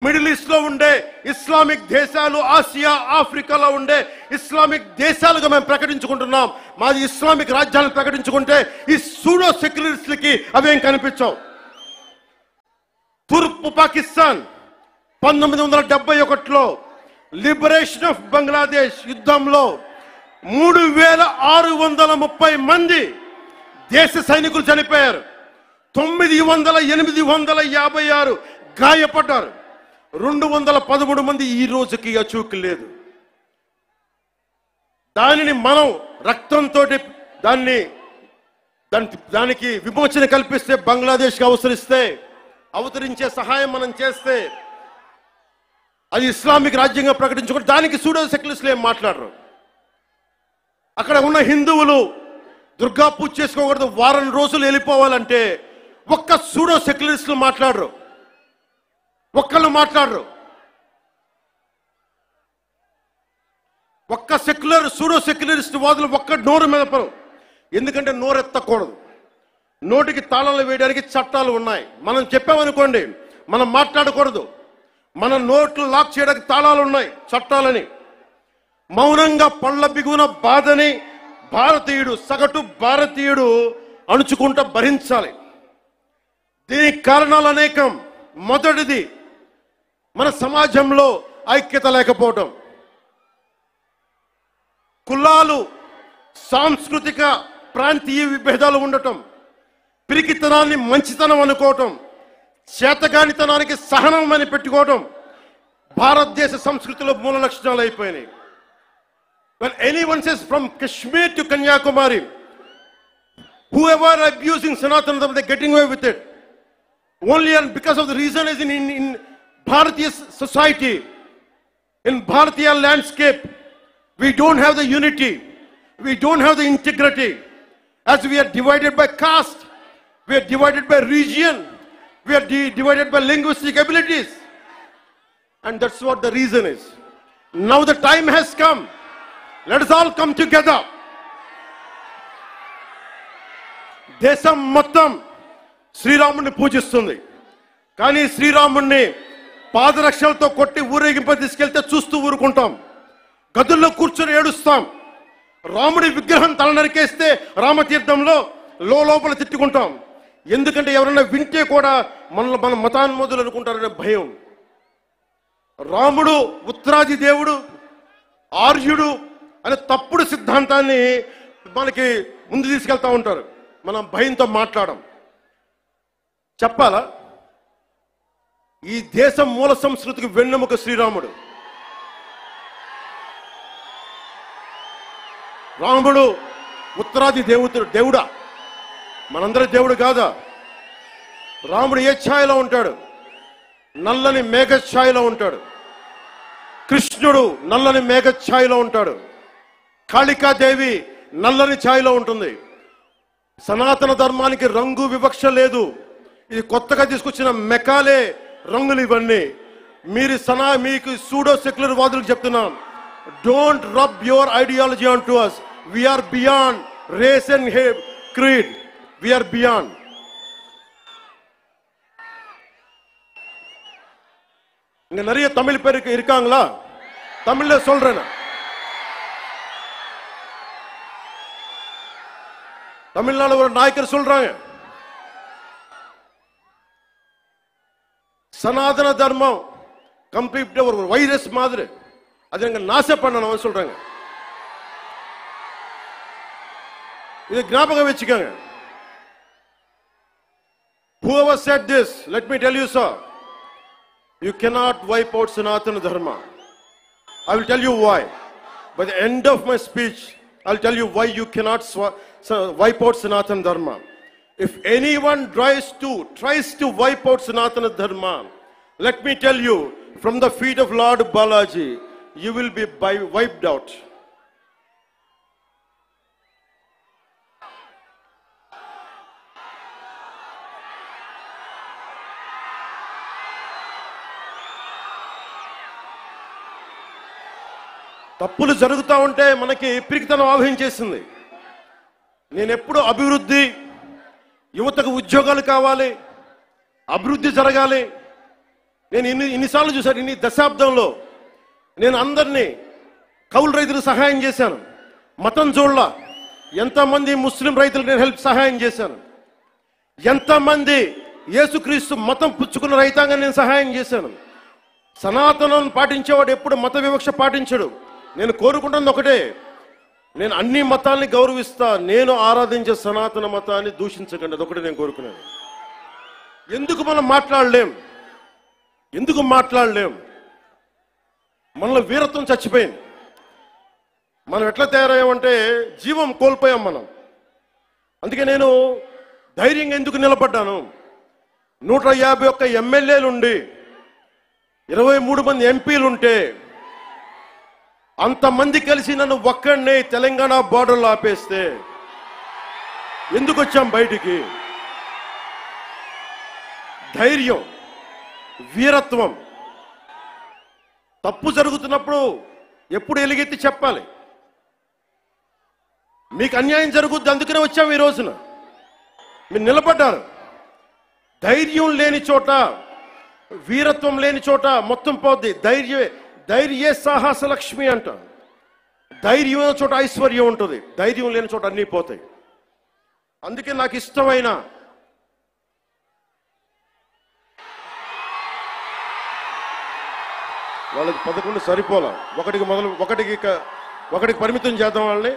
Middle east లో ఉండే Islamic దేశాలు, ఆసియా, ఆఫ్రికాలో ఉండే ఇస్లామిక్ దేశాలుగా మేము ప్రకటించుకుంటున్నాం. మాది ఇస్లామిక్ రాజ్యాలను ప్రకటించుకుంటే ఈ సూడో సెక్యులరిస్టులకి అవేం కనిపించవు. తూర్పు పాకిస్తాన్ 1971లో లిబరేషన్ ఆఫ్ బంగ్లాదేశ్ యుద్ధంలో 3630 మంది దేశ సైనికులు చనిపోయారు. 856 గాయపడ్డారు. 213 మంది ఈ రోజుకి అచూకు లేదు. దానిని మనం రక్తంతో దానికి విమోచన కల్పిస్తే, బంగ్లాదేశ్కి అవతరించే సహాయం మనం చేస్తే, అది ఇస్లామిక్ రాజ్యంగా ప్రకటించుకుంటే దానికి సూడో సెక్యులరిస్టులు ఏం మాట్లాడరు. అక్కడ ఉన్న హిందువులు దుర్గా పూజ చేసుకోకూడదు, వారం రోజులు వెళ్ళిపోవాలంటే ఒక్క సూడో సెక్యులరిస్టులు మాట్లాడరు. ఒక్కళ్ళు మాట్లాడరు. ఒక్క సూడో సెక్యులరిస్ట్ వాదులు ఒక్క నోరు మెదపరు. ఎందుకంటే నోరెత్తకూడదు. నోటికి తాళాలు వేయడానికి చట్టాలు ఉన్నాయి. మనం చెప్పామనుకోండి, మనం మాట్లాడకూడదు. మన నోట్లు లాక్ చేయడానికి తాళాలు ఉన్నాయి, చట్టాలని. మౌనంగా పళ్ళ బిగున బాధని సగటు భారతీయుడు అణుచుకుంటూ భరించాలి. దీనికి కారణాలు అనేకం. మొదటిది, మన సమాజంలో ఐక్యత లేకపోవటం. కులాలు, సాంస్కృతిక ప్రాంతీయ విభేదాలు ఉండటం, పిరికితనాన్ని మంచితనం అనుకోవటం, చేతగానితనానికి సహనం అని పెట్టుకోవటం భారతదేశ సంస్కృతిలో మూల లక్షణాలు అయిపోయినాయి. When anyone says from Kashmir to Kanyakumari, whoever abusing Sanatana, they're getting away with it. Only and because of the reason is in Bharatiya society, in Bharatiya landscape, we don't have the unity, we don't have the integrity. As we are divided by caste, we are divided by region, we are divided by linguistic abilities. And that's what the reason is. Now the time has come. Let us all come together. దేశం మొత్తం శ్రీరాముడిని పూజిస్తుంది. కానీ శ్రీరాముడిని పాదరక్షలతో కొట్టి ఊరేగింప తీసుకెళ్తే చూస్తూ ఊరుకుంటాం. గదుల్లో కూర్చొని ఏడుస్తాం. రాముడి విగ్రహం తల నరికేస్తే రామతీర్థంలో లోపల తిట్టుకుంటాం. ఎందుకంటే ఎవరైనా వింటే కూడా మన మతాన్మోదులు అనుకుంటారనే భయం. రాముడు ఉత్తరాది దేవుడు, ఆర్యుడు అనే తప్పుడు సిద్ధాంతాన్ని మనకి ముందు తీసుకెళ్తా ఉంటారు. మనం భయంతో మాట్లాడం. చెప్పాలా, ఈ దేశం మూల సంస్కృతికి వెన్నెముక శ్రీరాముడు. రాముడు ఉత్తరాది దేవుడా? మనందరి దేవుడు కాదా? రాముడు ఏ ఛాయలో ఉంటాడు? నల్లని మేఘ ఛాయలో ఉంటాడు. కృష్ణుడు నల్లని మేఘ ఛాయలో ఉంటాడు. కాళికాదేవి నల్లని ఛాయలో ఉంటుంది. సనాతన ధర్మానికి రంగు వివక్ష లేదు. ఇది కొత్తగా తీసుకొచ్చిన మెకాలే రంగులు ఇవన్నీ. మీకు సూడో సెక్యులర్ వాదులకు చెప్తున్నాం, don't rub your ideology on to us. We are beyond race and creed. We are beyond. இங்க நிறைய தமிழ் பேர் இருக்காங்களா? தமிழ்ல சொல்றேன். தமிழ்நாடு ஒரு நாயக்கர் சொல்றாங்க, சனாதன தர்மம் கம்ப்ளீட்டா ஒரு வைரஸ் மாதிரி, அது எங்க நாச பண்ணணும் சொல்றாங்க. இது ஞாபகம் வச்சுக்கோங்க. Whoever said this, let me tell you, sir, you cannot wipe out Sanatana Dharma. I will tell you why. By the end of my speech, I will tell you why you cannot wipe out Sanatana Dharma. If anyone tries to wipe out Sanatana Dharma, let me tell you, from the feet of Lord Balaji, you will be wiped out. తప్పులు జరుగుతూ ఉంటే మనకి పిరికితనం ఆవహించేసింది. నేను ఎప్పుడు అభివృద్ధి, యువతకు ఉద్యోగాలు కావాలి, అభివృద్ధి జరగాలి, నేను ఇన్నిసార్లు చూశాను. ఇన్ని దశాబ్దంలో నేను అందరినీ కౌలు రైతులకు సహాయం చేశాను. మతం చూడలా. ఎంతమంది ముస్లిం రైతులకు నేను సహాయం చేశాను. ఎంతమంది యేసుక్రీస్తు మతం పుచ్చుకున్న రైతాంగాన్ని నేను సహాయం చేశాను. సనాతనం పాటించేవాడు ఎప్పుడు మత వివక్ష పాటించడు. నేను కోరుకుంటున్నది ఒకటే, నేను అన్ని మతాల్ని గౌరవిస్తా, నేను ఆరాధించే సనాతన మతాన్ని దూషించకండి. అదొకటి నేను కోరుకున్నాను. ఎందుకు మనం మాట్లాడలేం? మనలో వీరత్వం చచ్చిపోయింది. మనం ఎట్లా తయారయ్యామంటే జీవం కోల్పోయాం మనం. అందుకే నేను ధైర్యంగా ఎందుకు నిలబడ్డాను? 151 ఎమ్మెల్యేలుండి 23 మంది ఎంపీలుంటే అంతమంది కలిసి నన్ను ఒక్కడినే తెలంగాణ బార్డర్లో ఆపేస్తే ఎందుకు వచ్చాం బయటికి? ధైర్యం, వీరత్వం. తప్పు జరుగుతున్నప్పుడు ఎప్పుడు ఎలుగెత్తి చెప్పాలి. మీకు అన్యాయం జరుగుద్ది, అందుకనే వచ్చాము ఈ రోజున. మీరు నిలబడ్డారు. ధైర్యం లేని చోట, వీరత్వం లేని చోట మొత్తం పోద్ది. ధైర్యే సాహస లక్ష్మి అంట. ధైర్యం లేని చోట ఐశ్వర్యం ఉంటుంది, ధైర్యం లేని చోట అన్నీ పోతాయి. అందుకే నాకు ఇష్టమైన వాళ్ళకి 11 సరిపోలా, ఒకటికి పరిమితం చేద్దాం వాళ్ళని.